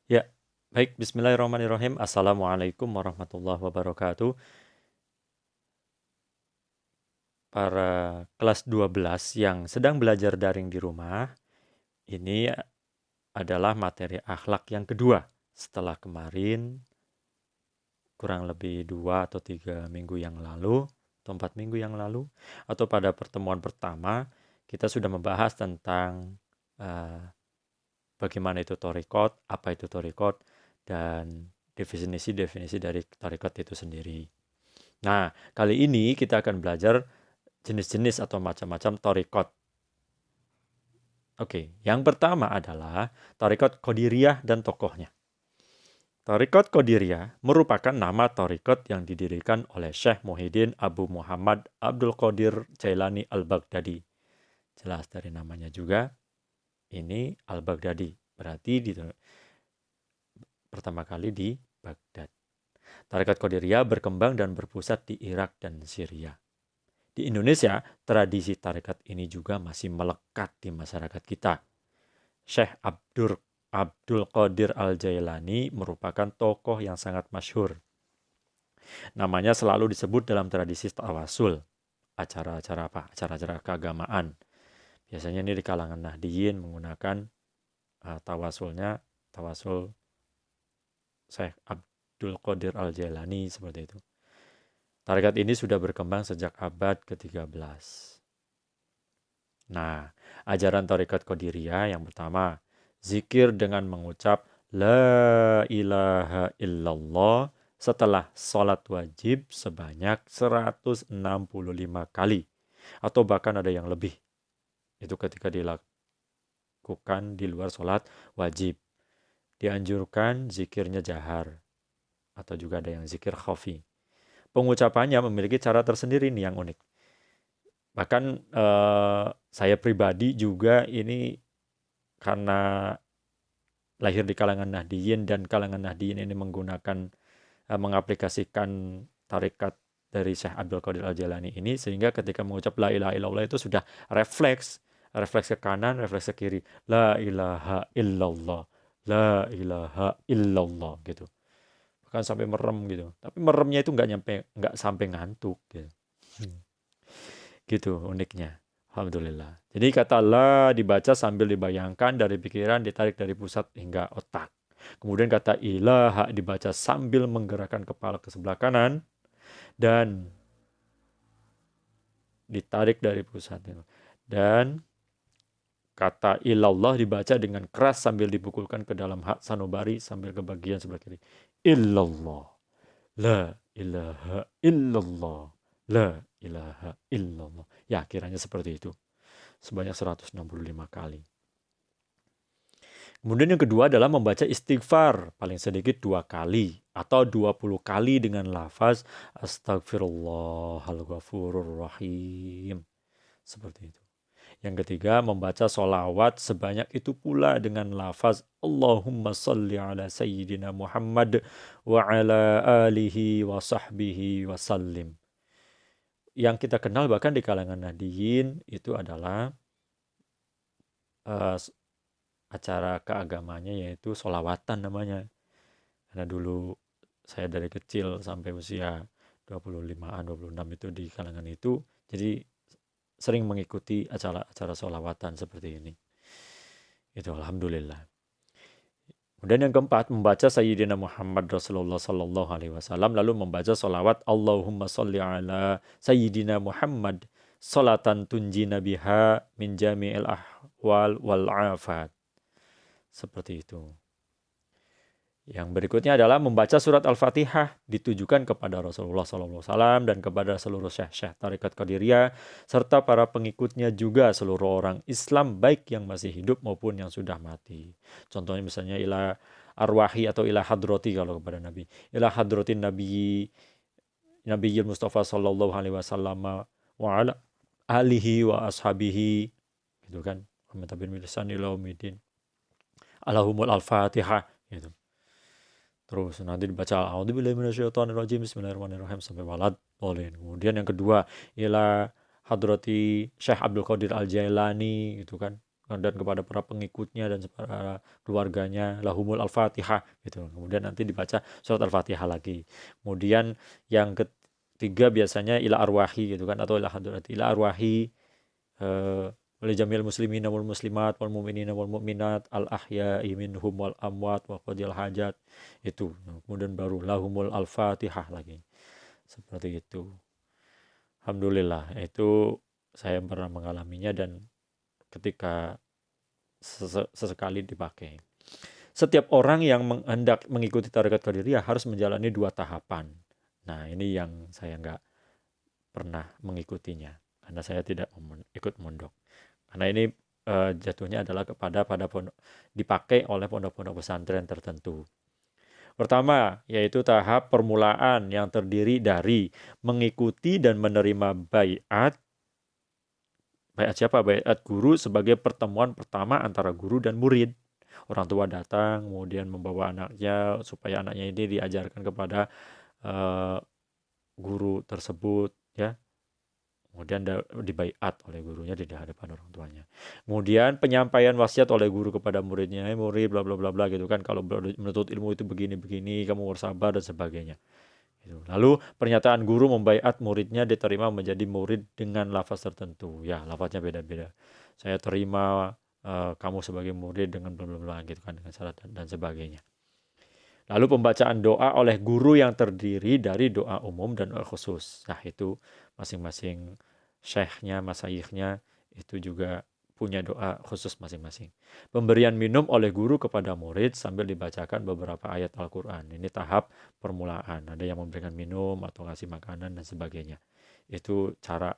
Ya, baik. Bismillahirrahmanirrahim. Assalamualaikum warahmatullahi wabarakatuh. Para kelas 12 yang sedang belajar daring di rumah, ini adalah materi akhlak yang kedua. Setelah kemarin, kurang lebih 2 atau 3 minggu yang lalu, atau 4 minggu yang lalu, atau pada pertemuan pertama, kita sudah membahas tentang eh, bagaimana itu thariqat, apa itu thariqat, dan definisi-definisi dari thariqat itu sendiri. Nah, kali ini kita akan belajar jenis-jenis atau macam-macam thariqat. Oke, yang pertama adalah thariqat Qadiriyah dan tokohnya. Thariqat Qadiriyah merupakan nama thariqat yang didirikan oleh Syekh Muhyiddin Abu Muhammad Abdul Qadir Jailani Al-Baghdadi. Jelas dari namanya juga, ini Al-Baghdadi. Berarti pertama kali di Baghdad. Thariqat Qadiriyah berkembang dan berpusat di Irak dan Syria. Di Indonesia, tradisi tarekat ini juga masih melekat di masyarakat kita. Syekh Abdul Qadir Al-Jailani merupakan tokoh yang sangat masyhur. Namanya selalu disebut dalam tradisi tawasul. Acara-acara apa? Acara-acara keagamaan. Biasanya ini di kalangan Nahdiyin menggunakan tawasul Syekh Abdul Qadir Al-Jailani seperti itu. Tarekat ini sudah berkembang sejak abad ke-13. Nah, ajaran tarekat Qadiriyah yang pertama, zikir dengan mengucap La ilaha illallah setelah sholat wajib sebanyak 165 kali. Atau bahkan ada yang lebih. Itu ketika dilakukan di luar sholat wajib. Dianjurkan zikirnya jahar. Atau juga ada yang zikir khafi. Pengucapannya memiliki cara tersendiri nih yang unik. Bahkan saya pribadi juga ini karena lahir di kalangan Nahdiyin dan kalangan Nahdiyin ini menggunakan mengaplikasikan tarekat dari Syekh Abdul Qadir Al-Jailani ini sehingga ketika mengucap la ilaha illallah itu sudah refleks ke kanan, refleks ke kiri. La ilaha illallah. La ilaha illallah gitu. Bahkan sampai merem gitu. Tapi meremnya itu nggak sampai ngantuk gitu. Gitu uniknya. Alhamdulillah. Jadi kata la dibaca sambil dibayangkan dari pikiran, ditarik dari pusat hingga otak. Kemudian kata ilaha dibaca sambil menggerakkan kepala ke sebelah kanan dan ditarik dari pusat. Dan kata ilallah dibaca dengan keras sambil dipukulkan ke dalam hak sanubari sambil ke bagian sebelah kiri. Illallah. La ilaha illallah. La ilaha illallah. Ya, kiranya seperti itu. Sebanyak 165 kali. Kemudian yang kedua adalah membaca istighfar paling sedikit 2 kali atau 20 kali dengan lafaz Astagfirullahalghafurur rahim. Seperti itu. Yang ketiga, membaca solawat sebanyak itu pula dengan lafaz Allahumma salli ala Sayyidina Muhammad wa ala alihi wa sahbihi wa sallim. Yang kita kenal bahkan di kalangan Nahdiyin itu adalah uh, acara keagamanya yaitu solawatan namanya. Karena dulu saya dari kecil sampai usia 25-an, 26 itu di kalangan itu, jadi sering mengikuti acara-acara solawatan seperti ini. Itu alhamdulillah. Kemudian yang keempat, membaca Sayyidina Muhammad Rasulullah Sallallahu Alaihi Wasallam, lalu membaca solawat Allahumma salli ala Sayyidina Muhammad, salatan tunjina biha min jami'il ahwal wal afat. Seperti itu. Yang berikutnya adalah membaca surat Al-Fatihah ditujukan kepada Rasulullah SAW dan kepada seluruh syekh-syekh tarekat Qadiriyah serta para pengikutnya juga seluruh orang Islam baik yang masih hidup maupun yang sudah mati. Contohnya misalnya ila arwahi atau ila hadrati kalau kepada Nabi. Ila hadratin Nabi Nabi Mustafa sallallahu alaihi wasallam wa ala alihi wa ashabihi gitu kan. Muhammad bin Milisan ila umidin. Allahumul al-Fatihah gitu. Terus nanti dibaca A'udzubillahi minasyaitonirrajim Bismillahirrahmanirrahim sampai walad boleh. Kemudian yang kedua ila hadrati Syekh Abdul Qadir Al-Jailani gitu kan. dan kepada para pengikutnya dan para keluarganya, lahumul al-fatihah gitu. Kemudian nanti dibaca surat al-fatihah lagi. Kemudian yang ketiga biasanya ila arwahi gitu kan, atau ila hadrati ila arwahi oleh jamil muslimin wal muslimat wal mu'minina wal mu'minat al ahya'i minhum wal amwat wa qadil hajat itu. Kemudian baru lahumul al-fatihah lagi. Seperti itu. Alhamdulillah, itu saya pernah mengalaminya dan ketika sesekali dipakai. Setiap orang yang hendak mengikuti tarekat Qadiriyah harus menjalani 2 tahapan. Nah, ini yang saya nggak pernah mengikutinya karena saya tidak ikut mondok. Karena ini jatuhnya adalah kepada pondok, dipakai oleh pondok-pondok pesantren tertentu. Pertama, yaitu tahap permulaan yang terdiri dari mengikuti dan menerima baiat. Baiat siapa? Baiat guru sebagai pertemuan pertama antara guru dan murid. Orang tua datang, kemudian membawa anaknya supaya anaknya ini diajarkan kepada guru tersebut, ya. Kemudian dibaiat oleh gurunya di hadapan orang tuanya. Kemudian penyampaian wasiat oleh guru kepada muridnya, murid bla bla bla bla gitu kan, kalau menuntut ilmu itu begini-begini, kamu harus sabar dan sebagainya. Gitu. Lalu pernyataan guru membaiat muridnya diterima menjadi murid dengan lafaz tertentu. Ya, lafaznya beda-beda. Saya terima kamu sebagai murid dengan bla bla bla gitu kan, dengan syarat dan sebagainya. Lalu pembacaan doa oleh guru yang terdiri dari doa umum dan doa khusus. Nah, itu masing-masing syekhnya, masayikhnya itu juga punya doa khusus masing-masing. Pemberian minum oleh guru kepada murid sambil dibacakan beberapa ayat Al-Quran. Ini tahap permulaan. Ada yang memberikan minum atau ngasih makanan dan sebagainya. Itu cara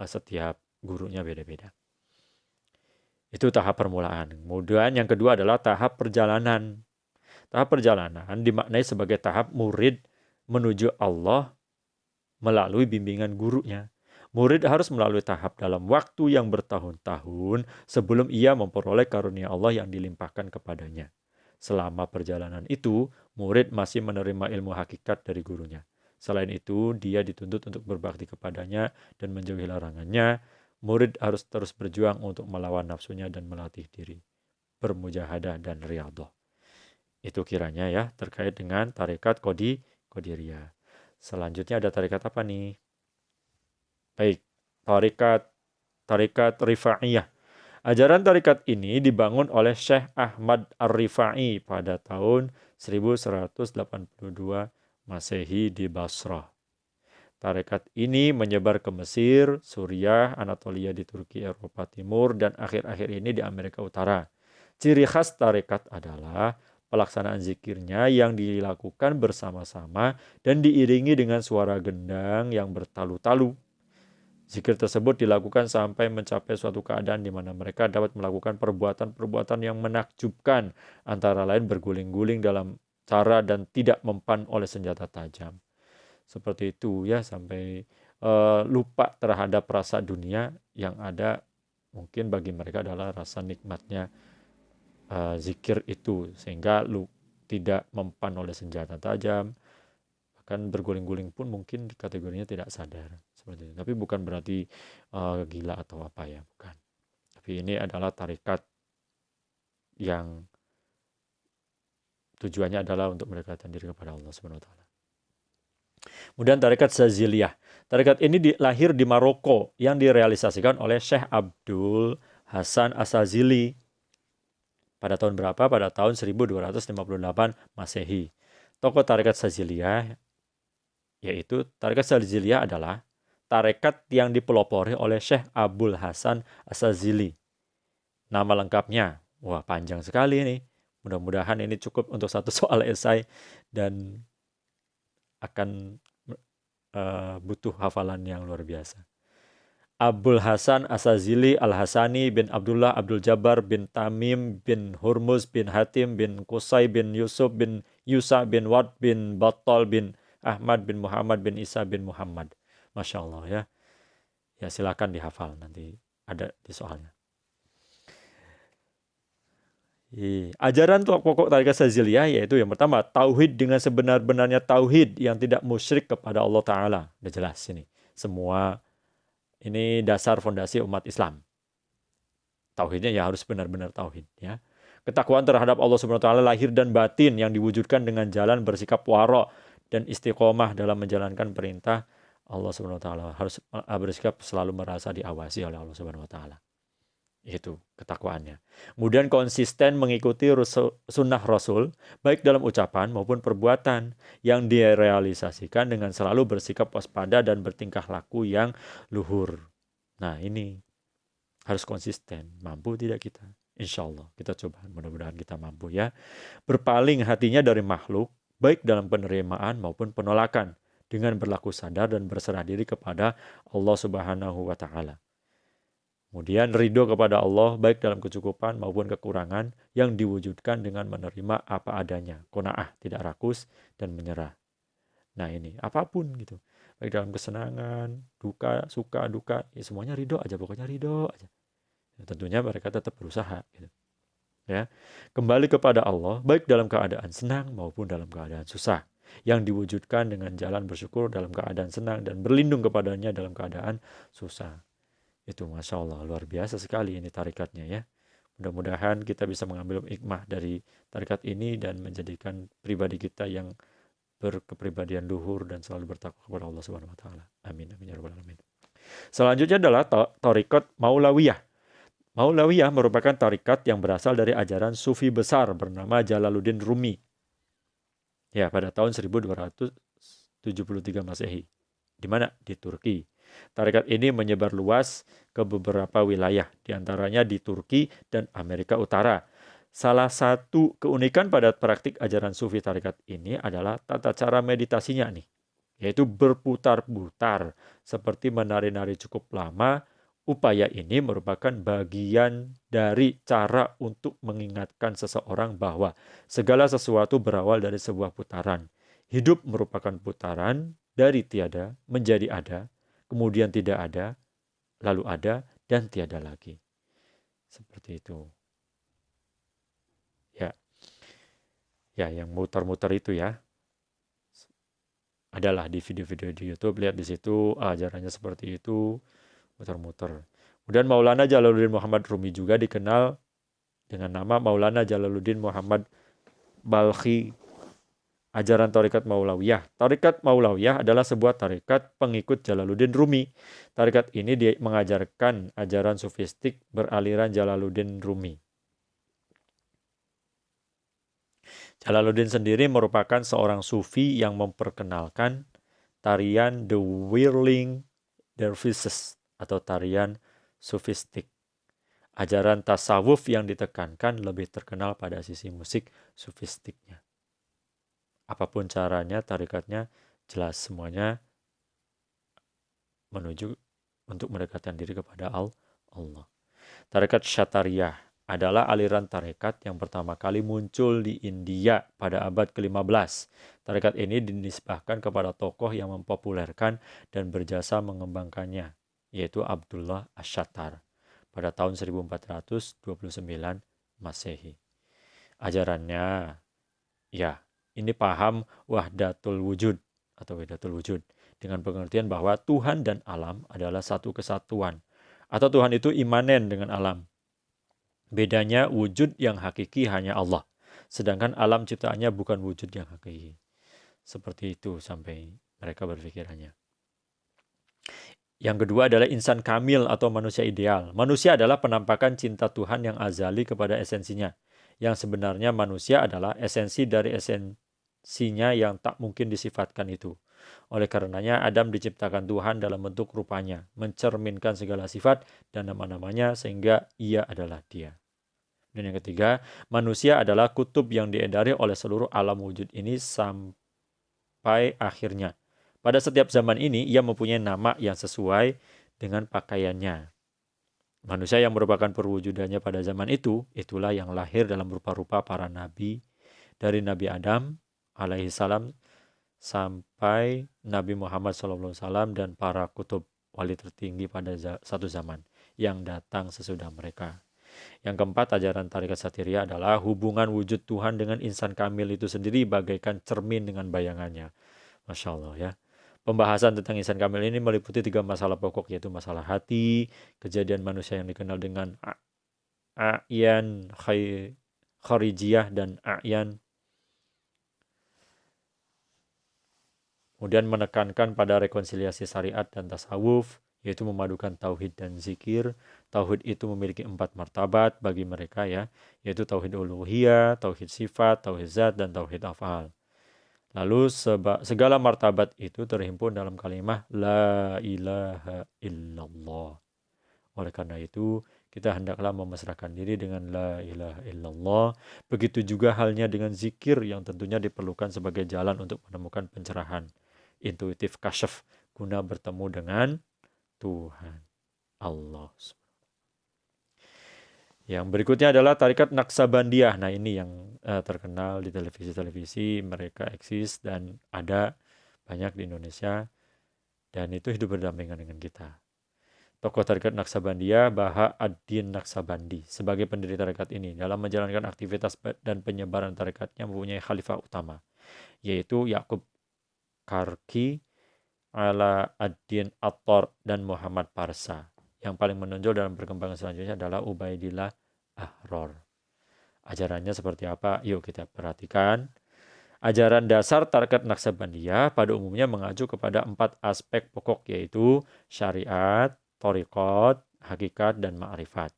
setiap gurunya beda-beda. Itu tahap permulaan. Kemudian yang kedua adalah tahap perjalanan. Tahap perjalanan dimaknai sebagai tahap murid menuju Allah melalui bimbingan gurunya. Murid harus melalui tahap dalam waktu yang bertahun-tahun sebelum ia memperoleh karunia Allah yang dilimpahkan kepadanya. Selama perjalanan itu, murid masih menerima ilmu hakikat dari gurunya. Selain itu, dia dituntut untuk berbakti kepadanya dan menjauhi larangannya. Murid harus terus berjuang untuk melawan nafsunya dan melatih diri, bermujahadah dan riyadhah. Itu kiranya ya terkait dengan tarekat Qadiriyah. Selanjutnya ada tarekat apa nih? Baik, tarekat Rifa'iyah. Ajaran tarekat ini dibangun oleh Syekh Ahmad Ar-Rifa'i pada tahun 1182 Masehi di Basrah. Tarekat ini menyebar ke Mesir, Suriah, Anatolia di Turki, Eropa Timur, dan akhir-akhir ini di Amerika Utara. Ciri khas tarekat adalah pelaksanaan zikirnya yang dilakukan bersama-sama dan diiringi dengan suara gendang yang bertalu-talu. Zikir tersebut dilakukan sampai mencapai suatu keadaan di mana mereka dapat melakukan perbuatan-perbuatan yang menakjubkan, antara lain berguling-guling dalam cara dan tidak mempan oleh senjata tajam. Seperti itu ya, sampai lupa terhadap rasa dunia yang ada mungkin bagi mereka adalah rasa nikmatnya zikir itu, sehingga tidak mempan oleh senjata tajam, bahkan berguling-guling pun mungkin kategorinya tidak sadar seperti itu. Tapi bukan berarti gila atau apa ya, bukan. Tapi ini adalah tarekat yang tujuannya adalah untuk mendekatkan diri kepada Allah Subhanahu wa taala. Kemudian tarekat Saziliyah. Tarekat ini lahir di Maroko yang direalisasikan oleh Syekh Abdul Hasan As-Sazili pada tahun berapa? Pada tahun 1258 Masehi. Tokoh tarekat Saziliyah, yaitu tarekat Saziliyah adalah tarekat yang dipelopori oleh Syekh Abdul Hasan As-Sazili. Nama lengkapnya, wah panjang sekali ini. Mudah-mudahan ini cukup untuk satu soal esai dan akan butuh hafalan yang luar biasa. Abdul Hasan As-Sazili Al-Hasani bin Abdullah Abdul Jabbar bin Tamim bin Hurmuz bin Hatim bin Qusay bin Yusuf bin Yusa bin Wad bin Battal bin Ahmad bin Muhammad bin Isa bin Muhammad. Masya Allah ya. Ya silakan dihafal, nanti ada di soalnya. Ajaran pokok tarekat Saziliyah yaitu yang pertama, tauhid dengan sebenar-benarnya tauhid yang tidak musyrik kepada Allah Ta'ala. Udah jelas ini. Semua ini dasar fondasi umat Islam. Tauhidnya ya harus benar-benar tauhid ya. Ketakwaan terhadap Allah Subhanahu wa taala lahir dan batin yang diwujudkan dengan jalan bersikap wara dan istiqomah dalam menjalankan perintah Allah Subhanahu wa taala. Harus bersikap selalu merasa diawasi oleh Allah Subhanahu wa taala. Itu ketakwaannya. Kemudian konsisten mengikuti sunnah Rasul, baik dalam ucapan maupun perbuatan, yang direalisasikan dengan selalu bersikap waspada dan bertingkah laku yang luhur. Nah ini harus konsisten. Mampu tidak kita? Insya Allah kita coba, mudah-mudahan kita mampu ya. Berpaling hatinya dari makhluk, baik dalam penerimaan maupun penolakan, dengan berlaku sadar dan berserah diri kepada Allah Subhanahu wa taala. Kemudian ridho kepada Allah baik dalam kecukupan maupun kekurangan yang diwujudkan dengan menerima apa adanya. Qanaah, tidak rakus dan menyerah. Nah ini apapun gitu. Baik dalam kesenangan, duka, suka, duka, ya semuanya ridho aja, pokoknya ridho aja. Ya, tentunya mereka tetap berusaha gitu. Ya. Kembali kepada Allah baik dalam keadaan senang maupun dalam keadaan susah. Yang diwujudkan dengan jalan bersyukur dalam keadaan senang dan berlindung kepadanya dalam keadaan susah. Itu Masya Allah, luar biasa sekali ini tarikatnya ya. Mudah-mudahan kita bisa mengambil hikmah dari tarikat ini dan menjadikan pribadi kita yang berkepribadian luhur dan selalu bertakwa kepada Allah Subhanahu wa taala. Amin amin ya rabbal alamin. Selanjutnya adalah tarikat Maulawiyah. Maulawiyah merupakan tarikat yang berasal dari ajaran sufi besar bernama Jalaluddin Rumi. Ya, pada tahun 1273 Masehi. Di mana? Di Turki. Tarikat ini menyebar luas ke beberapa wilayah, diantaranya di Turki dan Amerika Utara. Salah satu keunikan pada praktik ajaran sufi tarikat ini adalah tata cara meditasinya nih, yaitu berputar-putar seperti menari-nari cukup lama. Upaya ini merupakan bagian dari cara untuk mengingatkan seseorang bahwa segala sesuatu berawal dari sebuah putaran. Hidup merupakan putaran dari tiada menjadi ada, kemudian tidak ada, lalu ada, dan tiada lagi. Seperti itu. Ya, ya yang muter-muter itu ya. Adalah di video-video di YouTube, lihat di situ ajarannya seperti itu, muter-muter. Kemudian Maulana Jalaluddin Muhammad Rumi juga dikenal dengan nama Maulana Jalaluddin Muhammad Balkhi. Ajaran Tarikat Maulawiyah. Tarikat Maulawiyah adalah sebuah tarikat pengikut Jalaluddin Rumi. Tarikat ini mengajarkan ajaran sufistik beraliran Jalaluddin Rumi. Jalaluddin sendiri merupakan seorang sufi yang memperkenalkan tarian The Whirling Dervishes atau tarian sufistik. Ajaran tasawuf yang ditekankan lebih terkenal pada sisi musik sufistiknya. Apapun caranya, tarikatnya jelas semuanya menuju untuk mendekatkan diri kepada Allah. Tarekat Syatariyah adalah aliran tarekat yang pertama kali muncul di India pada abad ke-15. Tarekat ini dinisbahkan kepada tokoh yang mempopulerkan dan berjasa mengembangkannya, yaitu Abdullah Ash-Shattar pada tahun 1429 Masehi. Ajarannya, ya, ini paham wahdatul wujud atau wahdatul wujud dengan pengertian bahwa Tuhan dan alam adalah satu kesatuan atau Tuhan itu imanen dengan alam. Bedanya wujud yang hakiki hanya Allah, sedangkan alam ciptaannya bukan wujud yang hakiki. Seperti itu sampai mereka berpikirannya. Yang kedua adalah insan kamil atau manusia ideal. Manusia adalah penampakan cinta Tuhan yang azali kepada esensinya. Yang sebenarnya manusia adalah esensi dari esensinya yang tak mungkin disifatkan itu. Oleh karenanya Adam diciptakan Tuhan dalam bentuk rupanya, mencerminkan segala sifat dan nama-namanya sehingga ia adalah dia. Dan yang ketiga, manusia adalah kutub yang diedari oleh seluruh alam wujud ini sampai akhirnya. Pada setiap zaman ini, ia mempunyai nama yang sesuai dengan pakaiannya. Manusia yang merupakan perwujudannya pada zaman itu, itulah yang lahir dalam rupa-rupa para nabi, dari Nabi Adam alaihissalam sampai Nabi Muhammad SAW dan para kutub wali tertinggi pada satu zaman yang datang sesudah mereka. Yang keempat, ajaran Tarikat Syatariyah adalah hubungan wujud Tuhan dengan insan kamil itu sendiri bagaikan cermin dengan bayangannya. Masya Allah ya. Pembahasan tentang insan kamil ini meliputi 3 masalah pokok, yaitu masalah hati, kejadian manusia yang dikenal dengan a'yan kharijiyah dan a'yan. Kemudian menekankan pada rekonsiliasi syariat dan tasawuf, yaitu memadukan tauhid dan zikir. Tauhid itu memiliki 4 martabat bagi mereka ya, yaitu tauhid uluhiyah, tauhid sifat, tauhid zat, dan tauhid af'al. Lalu segala martabat itu terhimpun dalam kalimat La ilaha illallah. Oleh karena itu, kita hendaklah memasrahkan diri dengan La ilaha illallah. Begitu juga halnya dengan zikir yang tentunya diperlukan sebagai jalan untuk menemukan pencerahan. Intuitif kasyaf guna bertemu dengan Tuhan Allah. Yang berikutnya adalah tarikat Naksabandiyah. Nah ini yang terkenal di televisi-televisi, mereka eksis dan ada banyak di Indonesia dan itu hidup berdampingan dengan kita. Tokoh tarikat Naksabandiyah Baha ad-Din Naksabandi sebagai pendiri tarikat ini dalam menjalankan aktivitas dan penyebaran tarikatnya mempunyai khalifah utama, yaitu Yakub Karki, Ala ad-Din Attor, dan Muhammad Parsa. Yang paling menonjol dalam perkembangan selanjutnya adalah Ubaidillah Ahror. Ajarannya seperti apa? Yuk kita perhatikan. Ajaran dasar tarikat Naksabandiyah pada umumnya mengacu kepada 4 aspek pokok, yaitu syariat, thariqat, hakikat, dan ma'rifat.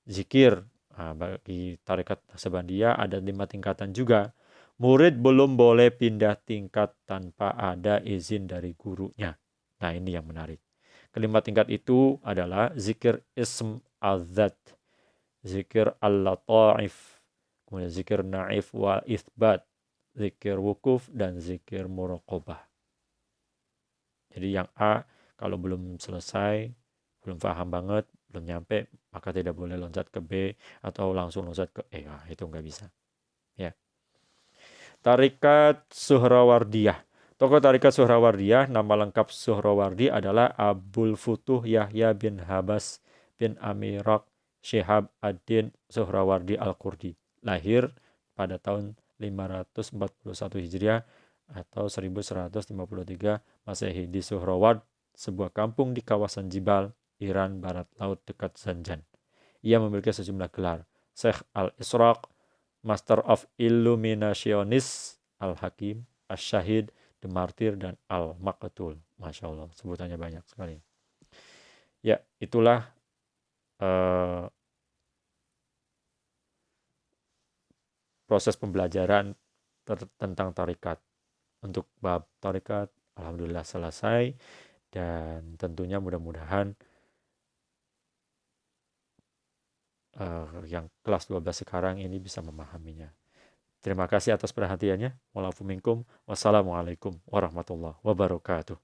Zikir, bagi tarikat Naksabandiyah ada 5 tingkatan juga. Murid belum boleh pindah tingkat tanpa ada izin dari gurunya. Nah ini yang menarik. Kelima tingkat itu adalah zikir ism al-zat, zikir al-lata'if, kemudian zikir na'if wal ithbat, zikir wukuf, dan zikir muraqabah. Jadi yang A, kalau belum selesai, belum paham banget, belum nyampe, maka tidak boleh loncat ke B atau langsung loncat ke E. Nah, itu nggak bisa. Ya. Tarikat Suhrawardiyah. Tokoh tarikat Suhrawardiyah, nama lengkap Suhrawardi adalah Abul Futuh Yahya bin Habas bin Amirak Syihab ad-Din Suhrawardi al-Kurdi. Lahir pada tahun 541 Hijriah atau 1153 Masehi di Suhraward, sebuah kampung di kawasan Jibal, Iran Barat Laut dekat Zanjan. Ia memiliki sejumlah gelar. Syekh al-Israq, Master of Illuminationis, Al-Hakim, Ash-Shahid, The Martyr, dan Al-Maqtul. Masya Allah, sebutannya banyak sekali. Ya, itulah proses pembelajaran tentang tarikat. Untuk bab tarikat, alhamdulillah selesai. Dan tentunya mudah-mudahan yang kelas 12 sekarang ini bisa memahaminya. Terima kasih atas perhatiannya. Wassalamualaikum warahmatullahi wabarakatuh.